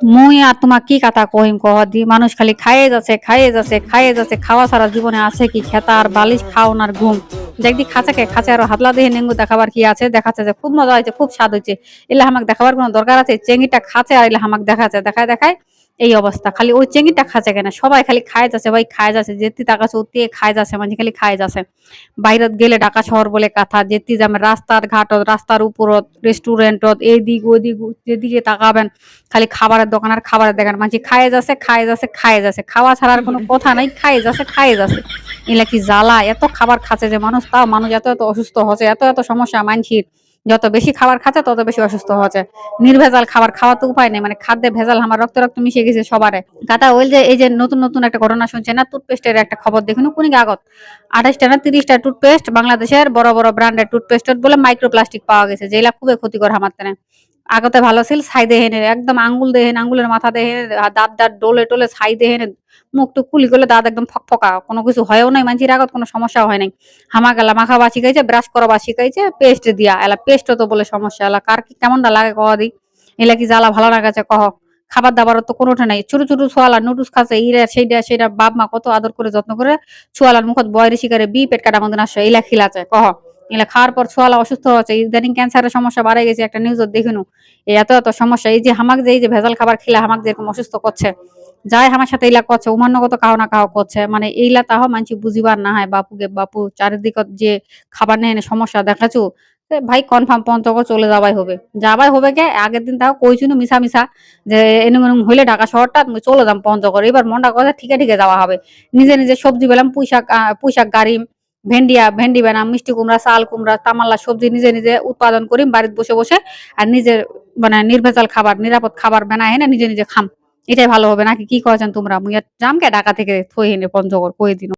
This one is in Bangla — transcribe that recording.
মুই আর তোমাক কি কথা কহিম কহ দি, মানুষ খালি খাইয়ে যাচ্ছে খাইয়ে যাচ্ছে খাইয়ে যাচ্ছে, খাওয়া ছাড়া জীবনে আছে কি? খেতা আর বালিশ, খাওন আর ঘুম। দেখদি খাঁচাকে খাঁচা আরো হাতলা দেহে নেঙ্গু দেখাবার কি আছে? দেখাচ্ছে যে খুব মজা হয়েছে, খুব স্বাদ হয়েছে, এলা হামাক দেখাবার কোনো দরকার আছে? চেঙ্গিটা খাঁচে আর এলা হামাক দেখাচ্ছে, দেখায় দেখায় এই অবস্থা। খালি ওই চেঙ্গিটা খাঁচে কেন? সবাই খালি খায় যাচ্ছে ভাই, খায় যাচ্ছে, যেতি তাকাছে অতি খায় যাচ্ছে, মানে খালি খায় যাচ্ছে। বাইরত গেলে ঢাকা শহর বলে কথা, যেতি যাবেন রাস্তার ঘাটত, রাস্তার উপরত, রেস্টুরেন্টত, এইদিক ওইদিক যেদিকে তাকাবেন খালি খাবারের দোকান আর খাবারের দোকান। মানুষ খায় যাচ্ছে খায় যাচ্ছে খায় যাচ্ছে, খাওয়া ছাড়া আর কোনো কথা নাই, খায় যাচ্ছে খায় যাচ্ছে। এলা কি জ্বালা! এত খাবার খাচ্ছে যে মানুষ, তাও মানুষ এত এত অসুস্থ হচ্ছে, এত এত সমস্যা মানসির। যত বেশি খাবার খাচ্ছে তত বেশি অসুস্থ হচ্ছে। নির্ভেজাল খাবার খাওয়া তো উপায় নেই, মানে খাদ্যে ভেজাল আমার রক্ত রক্ত মিশে গেছে সবারে। কাটা ওই যে এই যে নতুন নতুন একটা ঘটনা শুনছে না, টুথপেস্টের একটা খবর দেখুন কোন আগত, 28টা না 30টা টুথপেস্ট বাংলাদেশের বড় বড় ব্র্যান্ডের টুথপেস্ট বলে মাইক্রোপ্লাস্টিক পাওয়া গেছে, যেগুলা খুবই ক্ষতিকর আমার তেনে। আগতে ভালো ছিল, ছাই দেহেনে একদম আঙ্গুল দেহেন, আঙ্গুলের মাথা দেহেন, দাঁত দাঁত ডোলে টোলে ছাই দেহেন, মুখ টুক কুলি করলে দাঁত একদম ফকফকা, কোনো কিছু হয়ও নাই, মানুষের আগত কোনো সমস্যা হয় নাই। হামাগালা মাখাবা শিখাইছে, ব্রাশ করবা শিখাইছে পেস্ট দিয়া, এলা পেস্ট তো বলে সমস্যা, এলা কার কি কেমনটা লাগে কহ দি? এলা কি জ্বালা ভালো লাগাছে কহ? খাবার দাবার তো কোনোটা নাই, ছোট ছোট ছোয়ালা নুডলস খাচ্ছে, ইরা সেইটা সেইটা বাপ মা কত আদর করে যত্ন করে ছোয়ালার মুখত বয়রি শিকারে বি পেট কাটা মতন আসছে, এলা খিলাছে কহ? এলা খাওয়ার পর ছোয়ালা অসুস্থ হচ্ছে, ইদানিং ক্যান্সারের সমস্যা বাড়ে গেছে, একটা নিউজত দেখিনু। এই এত এত সমস্যা, এই যে হামাক যে এই যে ভেজাল খাবার খেলে হামাক যে এরকম অসুস্থ করছে, যাই আমার সাথে এইলা করছে, উমান্যগত কাহো না কাহো করছে, মানে এইলা তাহ মানছি বুঝিবার না হয়। বাপুকে বাপু চারিদিকত যে খাবার নেই সমস্যা দেখাছু, ভাই কনফার্ম পঞ্চগড় চলে যাবাই হবে কে? আগের দিন তাও কইছুনু মিশা মিশা যে এনুম এনুম হইলে ঢাকা শহরটা মুই চলে যাম পঞ্চগড়, এবার মনটা কথা ঠিকে ঠিকে যাওয়া হবে। নিজে নিজে সবজি পেলাম, পুঁইশাক পুঁইশাক গাড়িম, ভেন্ডি বানাম, মিষ্টি কুমড়া, চাল কুমড়া, তামাল্লা সবজি নিজে নিজে উৎপাদন করিম বাড়িতে বসে বসে, আর নিজের মানে নির্ভেজাল খাবার, নিরাপদ খাবার বানায় এনে নিজে নিজে খাম। এটাই ভালো হবে নাকি? কি কয়েছেন তোমরা? মুই আর জামকে ঢাকা থেকে থই এনে পঞ্চগড় কই দিন।